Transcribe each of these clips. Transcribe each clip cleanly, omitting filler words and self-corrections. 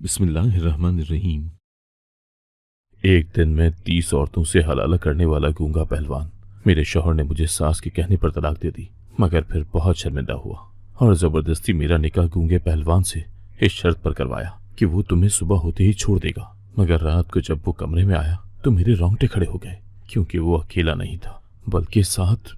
बिस्मिल्लाहिर्रहमानिर्रहीम। एक दिन मैं 30 औरतों से हलाला करने वाला गूंगा पहलवान, मेरे शौहर ने मुझे सास के कहने पर तलाक दे दी, मगर फिर बहुत शर्मिंदा हुआ और जबरदस्ती मेरा निकाह गूंगे पहलवान से इस शर्त पर करवाया कि वो तुम्हें सुबह होते ही छोड़ देगा। मगर रात को जब वो कमरे में आया तो मेरे रोंगटे खड़े हो गए, क्योंकि वो अकेला नहीं था बल्कि साथ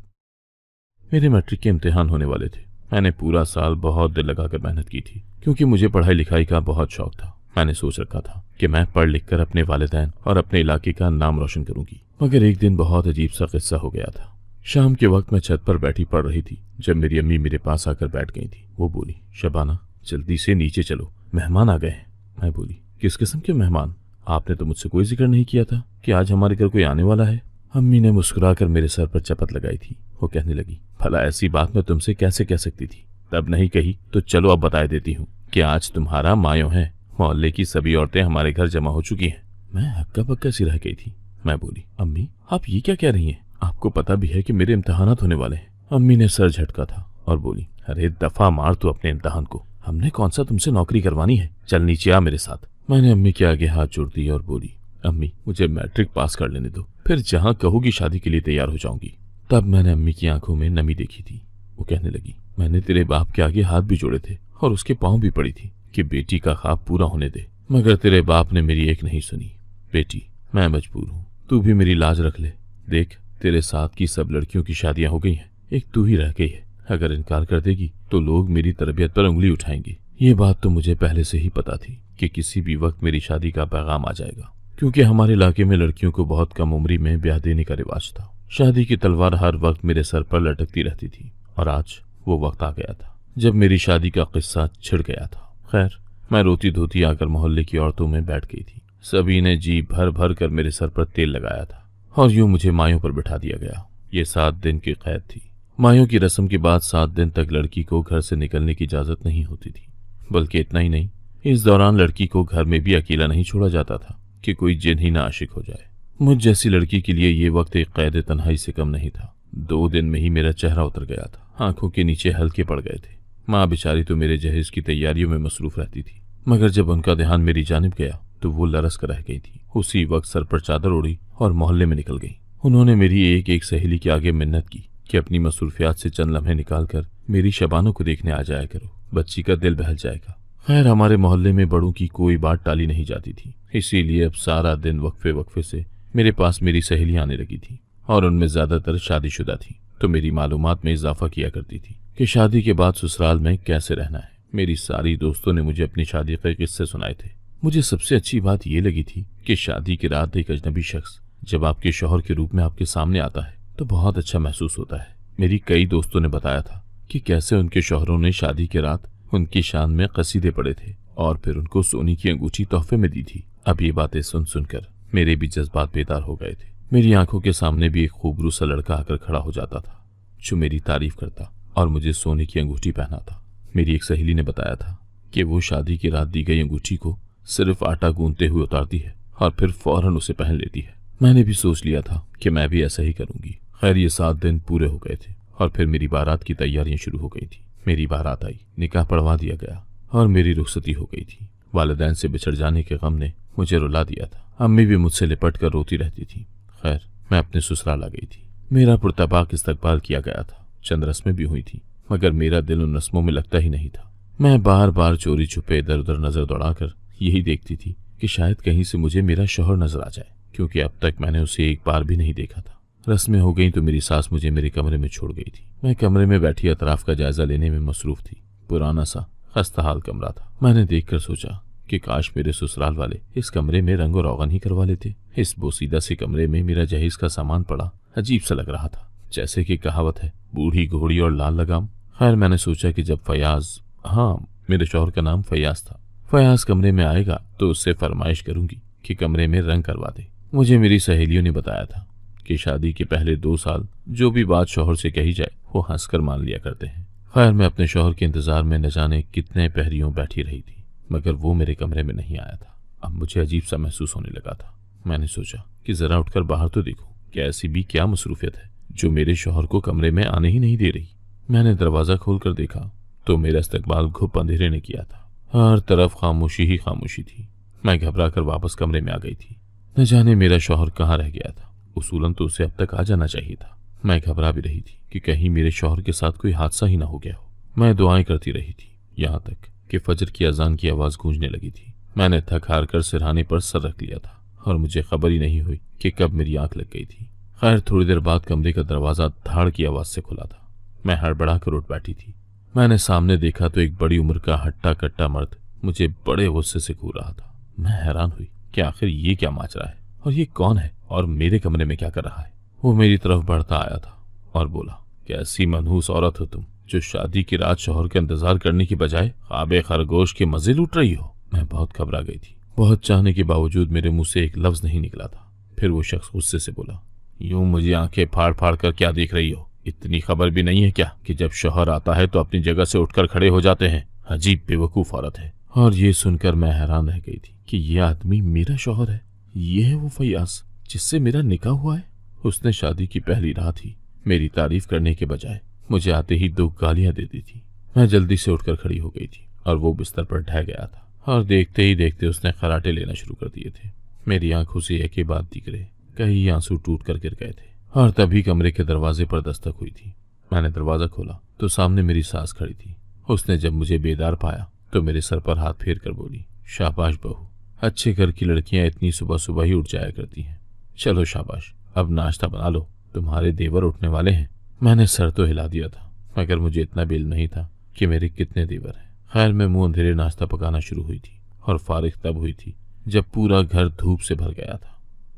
मेरे मैट्रिक के इम्तिहान होने वाले थे। मैंने पूरा साल बहुत दिल लगाकर मेहनत की थी, क्योंकि मुझे पढ़ाई लिखाई का बहुत शौक था। मैंने सोच रखा था कि मैं पढ़ लिख कर अपने वालिदैन और अपने इलाके का नाम रोशन करूंगी। मगर एक दिन बहुत अजीब सा किस्सा हो गया था। शाम के वक्त मैं छत पर बैठी पढ़ रही थी जब मेरी अम्मी मेरे पास आकर बैठ गई थी। वो बोली, शबाना जल्दी से नीचे चलो, मेहमान आ गए हैं। मैं बोली, किस किस्म के मेहमान? आपने तो मुझसे कोई जिक्र नहीं किया था कि आज हमारे घर कोई आने वाला है। अम्मी ने मुस्कुराकर मेरे सर पर चपत लगाई थी। वो कहने लगी, भला ऐसी बात मैं तुमसे कैसे कह सकती थी? तब नहीं कही तो चलो अब बता देती हूँ कि आज तुम्हारा मायों है। मोहल्ले की सभी औरतें हमारे घर जमा हो चुकी हैं। मैं हक्का बक्का सी रह गई थी। मैं बोली, अम्मी आप ये क्या कह रही हैं? आपको पता भी है कि मेरे इम्तिहानात होने वाले हैं। अम्मी ने सर झटका था और बोली, अरे दफा मार तू अपने इम्तिहान को, हमने कौन सा तुमसे नौकरी करवानी है, चल नीचे आ मेरे साथ। मैंने अम्मी के आगे हाथ जोड़ दिया और बोली, अम्मी मुझे मैट्रिक पास कर लेने दो, फिर जहाँ कहोगी शादी के लिए तैयार हो जाऊंगी। तब मैंने अम्मी की आंखों में नमी देखी थी। वो कहने लगी, मैंने तेरे बाप के आगे हाथ भी जोड़े थे और उसके पांव भी पड़ी थी कि बेटी का ख्वाब पूरा होने दे, मगर तेरे बाप ने मेरी एक नहीं सुनी। बेटी मैं मजबूर हूँ, तू भी मेरी लाज रख ले। देख तेरे साथ की सब लड़कियों की शादियां हो गई हैं, एक तू ही रह गई है। अगर इनकार कर देगी तो लोग मेरी तरबियत पर उंगली उठाएंगे। ये बात तो मुझे पहले से ही पता थी कि किसी भी वक्त मेरी शादी का पैगाम आ जाएगा, क्योंकि हमारे इलाके में लड़कियों को बहुत कम उम्री में ब्याह देने का रिवाज था। शादी की तलवार हर वक्त मेरे सर पर लटकती रहती थी और आज वो वक्त आ गया था जब मेरी शादी का किस्सा छिड़ गया था। खैर मैं रोती धोती आकर मोहल्ले की औरतों में बैठ गई थी। सभी ने जी भर भर कर मेरे सर पर तेल लगाया था और यूं मुझे मायों पर बिठा दिया गया। ये 7 दिन की कैद थी। मायों की रस्म के बाद 7 दिन तक लड़की को घर से निकलने की इजाजत नहीं होती थी। बल्कि इतना ही नहीं, इस दौरान लड़की को घर में भी अकेला नहीं छोड़ा जाता था कि कोई जिन ही ना आशिक हो जाए। मुझ जैसी लड़की के लिए ये वक्त एक कैद तन्हाई से कम नहीं था। 2 दिन में ही मेरा चेहरा उतर गया था, आंखों के नीचे हल्के पड़ गए थे। माँ बेचारी तो मेरे जहेज की तैयारियों में मसरूफ रहती थी, मगर जब उनका ध्यान मेरी जानिब गया तो वो लरस कर रह गई थी। उसी वक्त सर पर चादर ओढ़ी और मोहल्ले में निकल गई। उन्होंने मेरी एक एक सहेली के आगे मिन्नत की कि अपनी मसरूफियात से चंद लम्हे निकाल कर मेरी शबानों को देखने आ जाया करो, बच्ची का दिल बहल जाएगा। खैर हमारे मोहल्ले में बड़ों की कोई बात टाली नहीं जाती थी, इसीलिए अब सारा दिन वक्फे वक्फे से मेरे पास मेरी सहेलियां आने लगी थी और उनमें ज्यादातर शादीशुदा थी, तो मेरी मालूमात में इजाफा किया करती थी कि शादी के बाद ससुराल में कैसे रहना है। मेरी सारी दोस्तों ने मुझे अपनी शादी के किस्से सुनाए थे। मुझे सबसे अच्छी बात यह लगी थी कि शादी की रात एक अजनबी शख्स जब आपके शौहर के रूप में आपके सामने आता है तो बहुत अच्छा महसूस होता है। मेरी कई दोस्तों ने बताया था कि कैसे उनके शौहरों ने शादी की रात उनकी शान में कसीदे पड़े थे और फिर उनको सोने की अंगूठी तोहफे में दी थी। अब ये बातें सुन सुनकर मेरे भी जज्बात बेदार हो गए थे। मेरी आंखों के सामने भी एक खूबरू सा लड़का आकर खड़ा हो जाता था जो मेरी तारीफ करता और मुझे सोने की अंगूठी पहना था। मेरी एक सहेली ने बताया था कि वो शादी की रात दी गई अंगूठी को सिर्फ आटा गूंथते हुए उतारती है और फिर फौरन उसे पहन लेती है। मैंने भी सोच लिया था कि मैं भी ऐसा ही करूंगी। खैर ये 7 दिन पूरे हो गए थे और फिर मेरी बारात की तैयारियां शुरू हो गई थी। मेरी बारात आई, निकाह पढ़वा दिया गया और मेरी रुखसती हो गई थी। वालिदैन से बिछड़ जाने के गम ने मुझे रुला दिया था। अम्मी भी मुझसे लिपट कर रोती रहती थी। खैर मैं अपने ससुराल आ गई थी। मेरा पुरतबाक इस्तकबाल किया गया था, चंद रस्में भी हुई थी, मगर मेरा दिल उन रस्मों में लगता ही नहीं था। मैं बार बार चोरी छुपे इधर उधर नजर दौड़ाकर यही देखती थी कि शायद कहीं से मुझे मेरा शौहर नजर आ जाए, क्योंकि अब तक मैंने उसे एक बार भी नहीं देखा था। रस्में हो गई तो मेरी सास मुझे मेरे कमरे में छोड़ गई थी। मैं कमरे में बैठी अतराफ का जायजा लेने में मसरूफ थी। पुराना सा खस्ताहाल कमरा था। मैंने देखकर सोचा कि काश मेरे ससुराल वाले इस कमरे में रंग और रोगन ही करवा लेते। इस बोसीदा से कमरे में मेरा जहेज का सामान पड़ा अजीब सा लग रहा था, जैसे कि कहावत है, बूढ़ी घोड़ी और लाल लगाम। खैर मैंने सोचा कि जब फयाज, हाँ मेरे शौहर का नाम फयाज था, फयाज कमरे में आएगा तो उससे फरमाइश करूंगी कि कमरे में रंग करवा दे। मुझे मेरी सहेलियों ने बताया था कि शादी के पहले 2 साल जो भी बात शौहर से कही जाए वो हंसकर मान लिया करते हैं। खैर मैं अपने शौहर के इंतजार में न जाने कितने पहरियों बैठी रही थी, मगर वो मेरे कमरे में नहीं आया था। अब मुझे अजीब सा महसूस होने लगा था। मैंने सोचा कि जरा उठकर बाहर तो देखूं कि ऐसी भी क्या मसरूफियत है जो मेरे शौहर को कमरे में आने ही नहीं दे रही। मैंने दरवाजा खोलकर देखा तो मेरा इस्तकबाल घुप अंधेरे ने किया था। हर तरफ खामोशी ही खामोशी थी। मैं घबरा कर वापस कमरे में आ गई थी। न जाने मेरा शौहर कहाँ रह गया था। उसूलन तो उसे अब तक आ जाना चाहिए था। मैं घबरा भी रही थी कि कहीं मेरे शौहर के साथ कोई हादसा ही ना हो गया हो। मैं दुआएं करती रही थी, यहाँ तक कि फजर की अजान की आवाज़ गूंजने लगी थी। मैंने थक हार कर सिरहाने पर सर रख लिया था और मुझे खबर ही नहीं हुई कि कब मेरी आंख लग गई थी। खैर, थोड़ी देर बाद कमरे का दरवाज़ा धाड़ की आवाज़ से खुला था। मैं हड़बड़ा कर उठ बैठी थी। मैंने सामने देखा तो एक बड़ी उम्र का हट्टा कट्टा मर्द मुझे बड़े गुस्से से घूर रहा था। मैं हैरान हुई कि आखिर ये क्या माजरा है और ये कौन है और मेरे कमरे में क्या कर रहा है। वो मेरी तरफ बढ़ता आया था और बोला, कैसी मनहूस औरत हो तुम, जो शादी की रात शौहर का इंतजार करने की बजाय ख्वाबे खरगोश के मजे लूट रही हो। मैं बहुत घबरा गई थी। बहुत चाहने के बावजूद मेरे मुंह से एक लफ्ज नहीं निकला था। फिर वो शख्स गुस्से से बोला, यूं मुझे आंखें फाड़ फाड़ कर क्या देख रही हो? इतनी खबर भी नहीं है क्या कि जब शौहर आता है तो अपनी जगह से उठकर खड़े हो जाते हैं? अजीब बेवकूफ औरत है। और ये सुनकर मैं हैरान रह गई थी कि ये आदमी मेरा शौहर है। ये है वो फयाज जिससे मेरा निकाह हुआ है। उसने शादी की पहली रात ही मेरी तारीफ करने के बजाय मुझे आते ही 2 गालियां दे दी थी। मैं जल्दी से उठकर खड़ी हो गई थी और वो बिस्तर पर ढह गया था और देखते ही देखते उसने खराटे लेना शुरू कर दिए थे। मेरी आंखों से एक ही बात दिख रहे, कई आंसू टूट कर गिर गए थे। और तभी कमरे के दरवाजे पर दस्तक हुई थी। मैंने दरवाजा खोला तो सामने मेरी सास खड़ी थी। उसने जब मुझे बेदार पाया तो मेरे सर पर हाथ फेर कर बोली, शाबाश बहू, अच्छे घर की लड़कियां इतनी सुबह सुबह ही उठ जाया करती हैं। चलो शाबाश, अब नाश्ता बना लो, तुम्हारे देवर उठने वाले हैं। मैंने सर तो हिला दिया था, मगर मुझे इतना भी इल्म नहीं था कि मेरे कितने देवर हैं। खैर, मैं मुंह अंधेरे नाश्ता पकाना शुरू हुई थी और फारिग तब हुई थी जब पूरा घर धूप से भर गया था।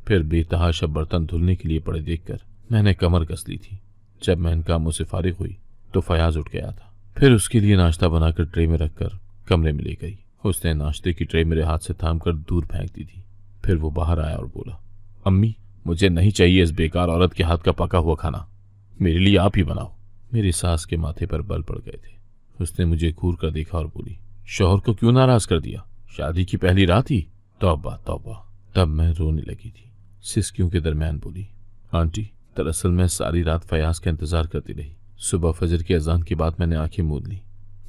फिर बेतहाशा बर्तन धुलने के लिए पड़े देखकर मैंने कमर कस ली थी। जब मैं इन कामों से फारिग हुई तो फयाज उठ गया था। फिर उसके लिए नाश्ता बनाकर ट्रे में रखकर कमरे में ले गई। उसने नाश्ते की ट्रे मेरे हाथ से थाम कर दूर फेंक दी थी। फिर वो बाहर आया और बोला, अम्मी, मुझे नहीं चाहिए इस बेकार औरत के हाथ का पका हुआ खाना, मेरे लिए आप ही बनाओ। मेरी सास के माथे पर बल पड़ गए थे। उसने मुझे घूर कर देखा और बोली, शौहर को क्यों नाराज कर दिया? शादी की पहली रात ही? तौबा तौबा। तब मैं रोने लगी थी। सिसकियों के दरमियान बोली, आंटी, दरअसल मैं सारी रात फयाज का इंतजार करती रही। सुबह फजर की अजान के बाद मैंने आंखें मूंद ली।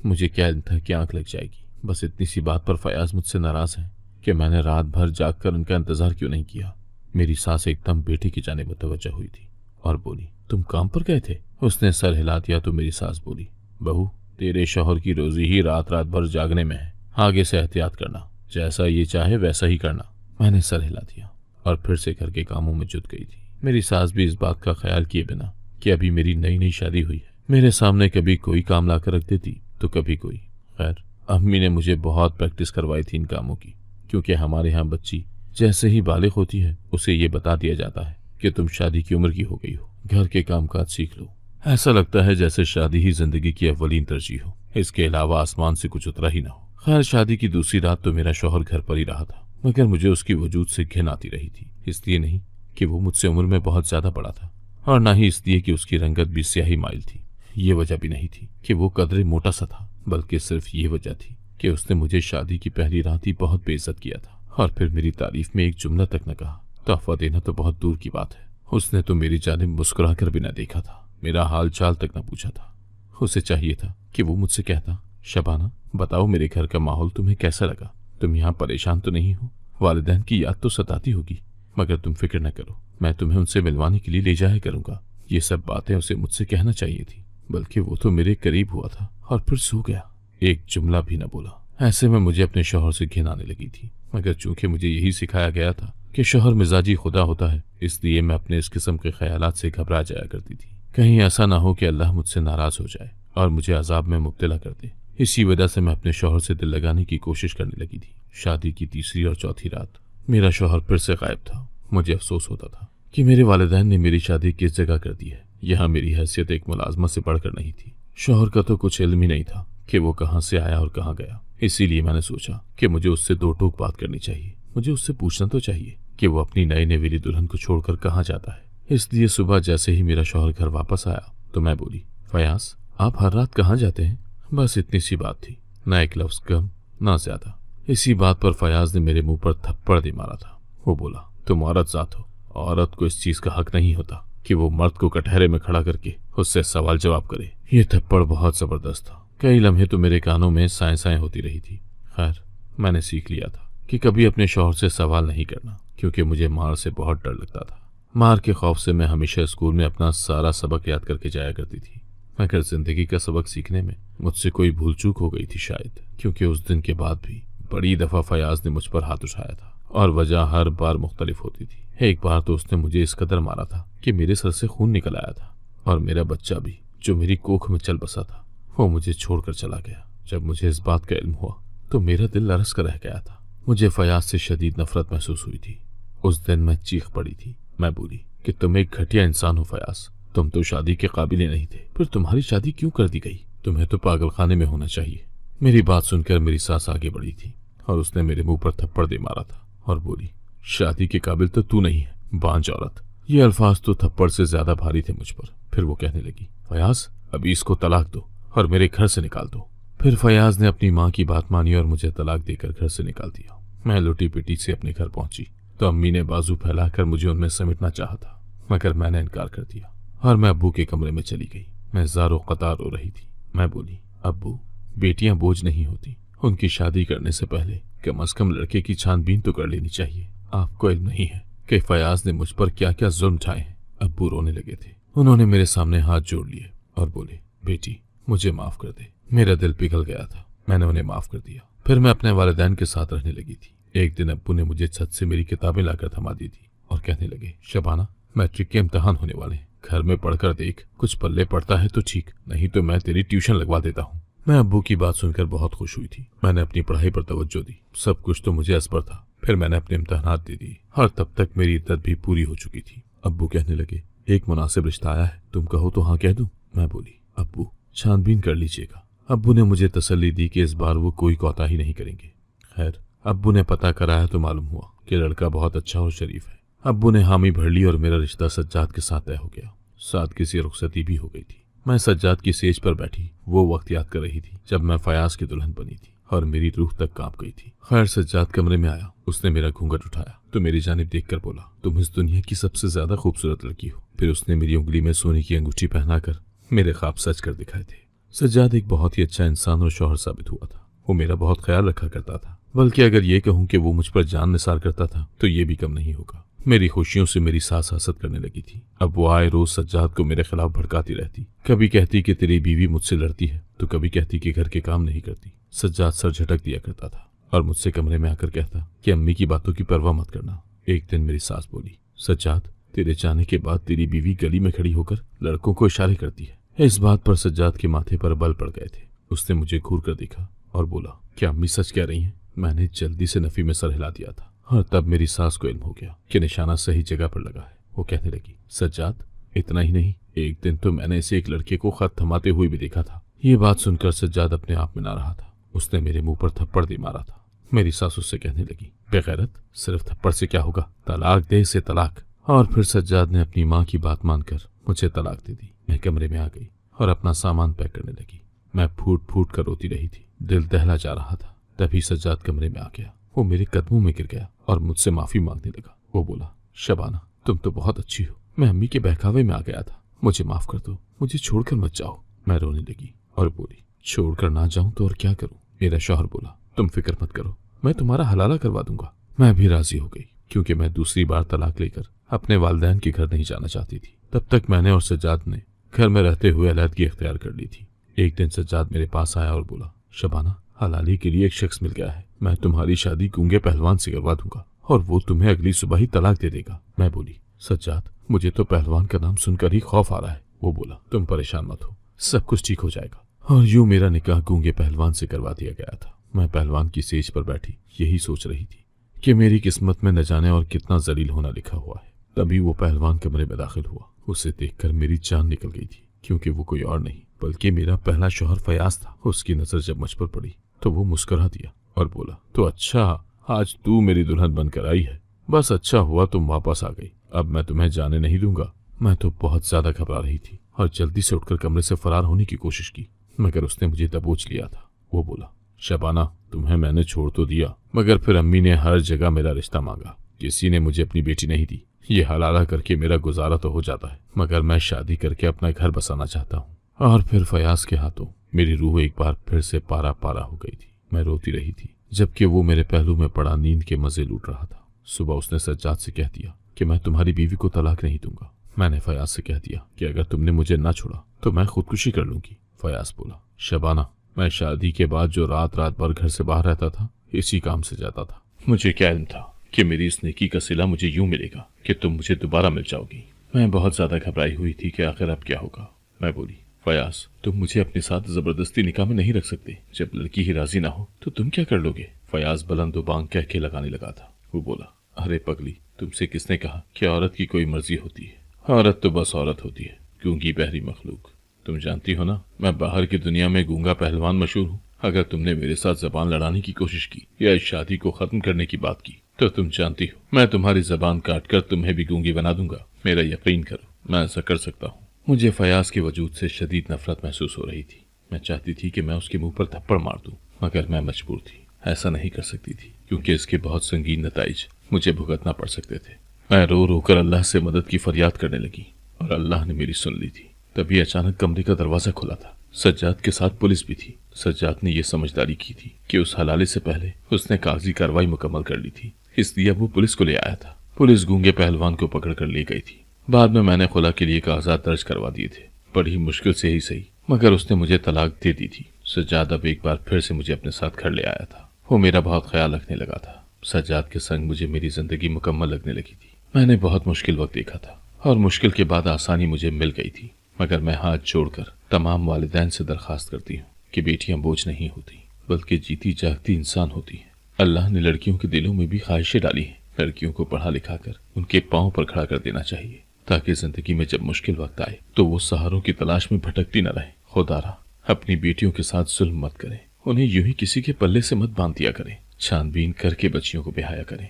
मुझे क्या इल्म था कि आंख लग जाएगी। बस इतनी सी बात पर फयाज मुझसे नाराज है कि मैंने रात भर जागकर उनका इंतजार क्यों नहीं किया। मेरी सास एकदम बेटी की जाने मुतवज्जह हुई थी और बोली, तुम काम पर गए थे? उसने सर हिला दिया तो मेरी सास बोली, बहू, तेरे शौहर की रोजी ही रात रात भर जागने में है। आगे से एहतियात करना, जैसा ये चाहे वैसा ही करना। मैंने सर हिला दिया और फिर से घर के कामों में जुट गई थी। मेरी सास भी इस बात का ख्याल किए बिना कि अभी मेरी नई नई शादी हुई है, मेरे सामने कभी कोई काम लाकर रख देती तो कभी कोई। खैर, अम्मी ने मुझे बहुत प्रैक्टिस करवाई थी इन कामों की, क्योंकि हमारे यहाँ बच्ची जैसे ही बालिग होती है उसे ये बता दिया जाता है कि तुम शादी की उम्र की हो गई हो, घर के कामकाज सीख लो। ऐसा लगता है जैसे शादी ही जिंदगी की अव्वलीन तरजीह हो, इसके अलावा आसमान से कुछ उतरा ही ना हो। खैर, शादी की दूसरी रात तो मेरा शौहर घर पर ही रहा था, मगर मुझे उसकी वजूद से घिन आती रही थी। इसलिए नहीं कि वो मुझसे उम्र में बहुत ज्यादा बड़ा था, और ना ही इसलिए कि उसकी रंगत भी स्याही माइल थी। ये वजह भी नहीं थी कि वो कदरे मोटा सा था, बल्कि सिर्फ ये वजह थी कि उसने मुझे शादी की पहली रात ही बहुत बेइज्जत किया था और फिर मेरी तारीफ में एक जुमला तक न कहा। तोहफा देना तो बहुत दूर की बात है, उसने तो मेरी जानिब मुस्कुरा कर भी न देखा था, मेरा हाल चाल तक न पूछा था। उसे चाहिए था कि वो मुझसे कहता, शबाना, बताओ मेरे घर का माहौल तुम्हें कैसा लगा? तुम यहाँ परेशान तो नहीं हो? वालिदैन की याद तो सताती होगी, मगर तुम फिक्र न करो, मैं तुम्हें उनसे मिलवाने के लिए ले जाया करूंगा। ये सब बातें उसे मुझसे कहना चाहिए थी, बल्कि वो तो मेरे करीब हुआ था और फिर सो गया, एक जुमला भी न बोला। ऐसे में मुझे अपने शौहर से घिन आने लगी थी, मगर चूंकि मुझे यही सिखाया गया था कि शौहर मिजाजी खुदा होता है, इसलिए मैं अपने इस किस्म के ख्यालात से घबरा जाया करती थी। कहीं ऐसा ना हो कि अल्लाह मुझसे नाराज हो जाए और मुझे अजाब में मुब्तला कर दे। इसी वजह से मैं अपने शौहर से दिल लगाने की कोशिश करने लगी थी। शादी की तीसरी और चौथी रात मेरा शौहर फिर से गायब था। मुझे अफसोस होता था कि मेरे वालिदैन ने मेरी शादी किस जगह कर दी है। यहाँ मेरी हैसियत एक मुलाजमत से बढ़कर नहीं थी। शौहर का तो कुछ इल्म ही नहीं था कि वो कहाँ से आया और कहाँ गया। इसीलिए मैंने सोचा कि मुझे उससे दो टूक बात करनी चाहिए। मुझे उससे पूछना तो चाहिए कि वो अपनी नई नवेली दुल्हन को छोड़कर कहाँ जाता है। इसलिए सुबह जैसे ही मेरा शौहर घर वापस आया तो मैं बोली, फयाज, आप हर रात कहाँ जाते हैं? बस इतनी सी बात थी, ना एक लफ्ज कम ना ज्यादा। इसी बात पर फयाज ने मेरे मुंह पर थप्पड़ दे मारा था। वो बोला, तुम औरत जात हो, औरत को इस चीज का हक नहीं होता कि वो मर्द को कटहरे में खड़ा करके उससे सवाल जवाब करे। ये थप्पड़ बहुत जबरदस्त था। कई लम्हे तो मेरे कानों में साएं साएं होती रही थी। खैर, मैंने सीख लिया था कि कभी अपने शौहर से सवाल नहीं करना, क्योंकि मुझे मार से बहुत डर लगता था। मार के खौफ से मैं हमेशा स्कूल में अपना सारा सबक याद करके जाया करती थी, मगर जिंदगी का सबक सीखने में मुझसे कोई भूल चूक हो गई थी शायद, क्योंकि उस दिन के बाद भी बड़ी दफा फयाज ने मुझ पर हाथ उठाया था और वजह हर बार मुख्तलिफ होती थी। एक बार तो उसने मुझे इस कदर मारा था कि मेरे सर से खून निकल आया था, और मेरा बच्चा भी जो मेरी कोख में चल बसा था वो मुझे छोड़कर चला गया। जब मुझे इस बात का इल्म हुआ तो मेरा दिल लरस कर रह गया था। मुझे फयाज से शदीद नफरत महसूस हुई थी। उस दिन मैं चीख पड़ी थी। मैं बोली कि तुम एक घटिया इंसान हो फयाज, तुम तो शादी के काबिल ही नहीं थे, फिर तुम्हारी शादी क्यों कर दी गई? तुम्हें तो पागल खाने में होना चाहिए। मेरी बात सुनकर मेरी सास आगे बढ़ी थी और उसने मेरे मुंह पर थप्पड़ दे मारा था और बोली, शादी के काबिल तो तू नहीं है, बांझ औरत। ये अल्फाज तो थप्पड़ से ज्यादा भारी थे मुझ पर। फिर वो कहने लगी, फयाज अभी इसको तलाक दो और मेरे घर से निकाल दो। फिर फयाज ने अपनी माँ की बात मानी और मुझे तलाक देकर घर से निकाल दिया। मैं लुटी पिटी से अपने घर पहुंची तो अम्मी ने बाजू फैलाकर मुझे उनमें समेटना चाहा था, मगर मैंने इनकार कर दिया और मैं अब्बू के कमरे में चली गई। मैं ज़ारो कतार रो रही थी। मैं बोली, अब्बू, बेटियां बोझ नहीं होती, उनकी शादी करने से पहले कम से कम लड़के की छानबीन तो कर लेनी चाहिए। आपको इल्म नहीं है कि फयाज ने मुझ पर क्या क्या जुल्म उठाए हैं। अब्बू रोने लगे थे। उन्होंने मेरे सामने हाथ जोड़ लिए और बोले, बेटी मुझे माफ कर दे। मेरा दिल पिघल गया था। मैंने उन्हें माफ कर दिया। फिर मैं अपने वालिदैन के साथ रहने लगी थी। एक दिन अब्बू ने मुझे छत से मेरी किताबें लाकर थमा दी थी और कहने लगे, शबाना, मैट्रिक के इम्तिहान होने वाले हैं, घर में पढ़कर देख, कुछ पल्ले पड़ता है तो ठीक, नहीं तो मैं तेरी ट्यूशन लगवा देता हूँ। मैं अब्बू की बात सुनकर बहुत खुश हुई थी। मैंने अपनी पढ़ाई पर तवज्जो दी। सब कुछ तो मुझे असबर था। फिर मैंने अपने इम्तिहानात दे दिए और तब तक मेरी इद्दत भी पूरी हो चुकी थी। अब्बू कहने लगे, एक मुनासिब रिश्ता आया है, तुम कहो तो हाँ कह दूं। मैं बोली, अब्बू छानबीन कर लीजिएगा। अब्बू ने मुझे तसल्ली दी कि इस बार वो कोई कोताही नहीं करेंगे। खैर, अब्बू ने पता कराया तो मालूम हुआ कि लड़का बहुत अच्छा और शरीफ है। अब्बू ने हामी भर ली और मेरा रिश्ता सज्जाद के साथ तय हो गया। साथ किसी रुखसती भी हो गई थी। मैं सज्जाद की सेज पर बैठी वो वक्त याद कर रही थी जब मैं फयाज की दुल्हन बनी थी और मेरी रूह तक कांप गई थी। खैर, सज्जाद कमरे में आया। उसने मेरा घूंघट उठाया तो मेरी जानिब देखकर बोला, तुम इस दुनिया की सबसे ज्यादा खूबसूरत लड़की हो। फिर उसने मेरी उंगली में सोने की अंगूठी पहनाकर मेरे ख्वाब सच कर दिखाए थे। सज्जाद एक बहुत ही अच्छा इंसान और शौहर साबित हुआ था। वो मेरा बहुत ख्याल रखा करता था, बल्कि अगर ये कहूं कि वो मुझ पर जान निसार करता था तो ये भी कम नहीं होगा। मेरी खुशियों से मेरी सास हसद करने लगी थी। अब वो आए रोज सज्जाद को मेरे खिलाफ भड़काती रहती। कभी कहती कि तेरी बीवी मुझसे लड़ती है तो कभी कहती कि घर के काम नहीं करती। सज्जाद सर झटक दिया करता था और मुझसे कमरे में आकर कहता कि अम्मी की बातों की परवाह मत करना। एक दिन मेरी सास बोली, सज्जाद, तेरे जाने के बाद तेरी बीवी गली में खड़ी होकर लड़कों को इशारे करती है। इस बात पर सज्जाद के माथे पर बल पड़ गए थे। उसने मुझे घूर कर देखा और बोला, क्या अम्मी सच कह रही हैं? मैंने जल्दी से नफी में सर हिला दिया था और तब मेरी सास को इल्म हो गया कि निशाना सही जगह पर लगा है। वो कहने लगी, सज्जाद, इतना ही नहीं, एक दिन तो मैंने इसे एक लड़के को खत थमाते हुए भी देखा था। ये बात सुनकर सज्जाद अपने आप में ना रहा था। उसने मेरे मुंह पर थप्पड़ दे मारा था। मेरी सास उससे कहने लगी, बेगैरत, सिर्फ थप्पड़ से क्या होगा, तलाक दे इसे, तलाक। और फिर सज्जाद ने अपनी माँ की बात मानकर मुझे तलाक दे दी। मैं कमरे में आ गई और अपना सामान पैक करने लगी। मैं फूट फूट कर रोती रही थी। दिल दहला जा रहा था। तभी सज्जाद कमरे में आ गया। वो मेरे कदमों में गिर गया और मुझसे माफी मांगने लगा। वो बोला, शबाना, तुम तो बहुत अच्छी हो। मैं अम्मी के बहकावे में आ गया था। मुझे माफ कर दो, मुझे छोड़कर मत जाओ। मैं रोने लगी और बोली, छोड़कर ना जाऊं तो और क्या करूं? मेरा शौहर बोला, तुम फिक्र मत करो, मैं तुम्हारा हलाला करवा दूंगा। मैं भी राजी हो गई, क्योंकि मैं दूसरी बार तलाक लेकर अपने वालिदैन के घर नहीं जाना चाहती थी। तब तक मैंने और सज्जाद ने घर में रहते हुए अलहदगी इख्तियार कर ली थी। एक दिन सज्जाद मेरे पास आया और बोला, शबाना, हलाली के लिए एक शख्स मिल गया है। मैं तुम्हारी शादी गूंगे पहलवान से करवा दूंगा और वो तुम्हें अगली सुबह ही तलाक दे देगा। मैं बोली, सज्जाद, मुझे तो पहलवान का नाम सुनकर ही खौफ आ रहा है। वो बोला, तुम परेशान मत हो, सब कुछ ठीक हो जाएगा। और यूं मेरा निकाह गूंगे पहलवान से करवा दिया गया था। मैं पहलवान की सेज पर बैठी यही सोच रही थी कि मेरी किस्मत में न जाने और कितना जलील होना लिखा हुआ है। तभी वो पहलवान कमरे में दाखिल हुआ। उसे देखकर मेरी जान निकल गई थी, क्योंकि वो कोई और नहीं बल्कि मेरा पहला शौहर फयाज था। उसकी नजर जब मुझ पर पड़ी तो वो मुस्कुरा दिया और बोला, तो अच्छा, आज तू मेरी दुल्हन बनकर आई है। बस अच्छा हुआ तुम वापस आ गई। अब मैं तुम्हें जाने नहीं दूंगा। मैं तो बहुत ज्यादा घबरा रही थी और जल्दी से उठकर कमरे से फरार होने की कोशिश की, मगर उसने मुझे दबोच लिया था। वो बोला, शबाना, तुम्हें मैंने छोड़ तो दिया, मगर फिर अम्मी ने हर जगह मेरा रिश्ता मांगा। किसी ने मुझे अपनी बेटी नहीं दी। ये हलाला करके मेरा गुजारा तो हो जाता है, मगर मैं शादी करके अपना घर बसाना चाहता हूँ। और फिर फयाज के हाथों मेरी रूह एक बार फिर से पारा पारा हो गई थी। मैं रोती रही थी जबकि वो मेरे पहलू में पड़ा नींद के मजे लूट रहा था। सुबह उसने सज्जाद से कह दिया कि मैं तुम्हारी बीवी को तलाक नहीं दूंगा। मैंने फयाज से कह दिया कि अगर तुमने मुझे ना छोड़ा तो मैं खुदकुशी कर लूंगी। फयाज बोला, शबाना, मैं शादी के बाद जो रात रात भर घर से बाहर रहता था, इसी काम से जाता था। मुझे क्या इल्म था कि मेरी इस नेकी का सिला मुझे यूं मिलेगा कि तुम मुझे दोबारा मिल जाओगी। मैं बहुत ज्यादा घबराई हुई थी कि आखिर अब क्या होगा। मैं बोली, फयाज, तुम मुझे अपने साथ जबरदस्ती निकाह में नहीं रख सकते। जब लड़की ही राजी ना हो तो तुम क्या कर लोगे? फयाज बुलंद बांग कह के लगाने लगा था। वो बोला, अरे पगली, तुमसे किसने कहा कि औरत की कोई मर्जी होती है? औरत तो बस औरत होती है, गूंगी बहरी मखलूक। तुम जानती हो ना, मैं बाहर की दुनिया में गूंगा पहलवान मशहूर हूँ। अगर तुमने मेरे साथ जबान लड़ाने की कोशिश की या इस शादी को खत्म करने की बात की तो तुम जानती हो मैं तुम्हारी जबान काट कर तुम्हें भी गूंगी बना दूंगा। मेरा यकीन करो, मैं ऐसा कर सकता हूँ। मुझे फयाज के वजूद से शदीद नफरत महसूस हो रही थी। मैं चाहती थी कि मैं उसके मुंह पर थप्पड़ मार दूं, मगर मैं मजबूर थी। ऐसा नहीं कर सकती थी क्योंकि इसके बहुत संगीन नताइज मुझे भुगतना पड़ सकते थे। मैं रो रो कर अल्लाह से मदद की फरियाद करने लगी और अल्लाह ने मेरी सुन ली थी। तभी अचानक कमरे का दरवाजा खुला था। सज्जाद के साथ पुलिस भी थी। सज्जाद ने यह समझदारी की थी कि उस हलाले से पहले उसने कागजी कार्रवाई मुकम्मल कर ली थी, इसलिए वो पुलिस को ले आया था। पुलिस गूंगे पहलवान को पकड़ कर ले गई थी। बाद में मैंने खुला के लिए कागजात दर्ज करवा दिए थे, बड़ी मुश्किल से ही सही, मगर उसने मुझे तलाक दे दी थी। सज्जाद अब एक बार फिर से मुझे अपने साथ घर ले आया था। वो मेरा बहुत ख्याल रखने लगा था। सज्जाद के संग मुझे मेरी जिंदगी मुकम्मल लगने लगी थी। मैंने बहुत मुश्किल वक्त देखा था और मुश्किल के बाद आसानी मुझे मिल गई थी। मगर मैं हाथ जोड़कर तमाम वालिदैन से दरखास्त करती हूँ कि बेटियां बोझ नहीं होती, बल्कि जीती जागती इंसान होती हैं। अल्लाह ने लड़कियों के दिलों में भी ख्वाहिशें डाली हैं। लड़कियों को पढ़ा लिखा कर उनके पांव पर खड़ा कर देना चाहिए, ताकि जिंदगी में जब मुश्किल वक्त आए तो वो सहारों की तलाश में भटकती न रहे। खुदारा अपनी बेटियों के साथ जुल्म मत करें, उन्हें यूं ही किसी के पल्ले से मत बांध दिया करें। छानबीन करके बच्चियों को ब्याया करें।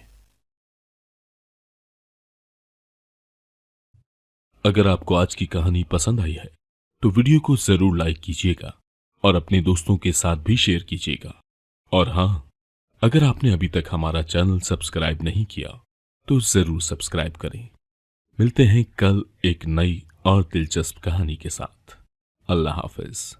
अगर आपको आज की कहानी पसंद आई है तो वीडियो को जरूर लाइक कीजिएगा और अपने दोस्तों के साथ भी शेयर कीजिएगा। और हाँ, अगर आपने अभी तक हमारा चैनल सब्सक्राइब नहीं किया तो जरूर सब्सक्राइब करें। मिलते हैं कल एक नई और दिलचस्प कहानी के साथ। अल्लाह हाफिज।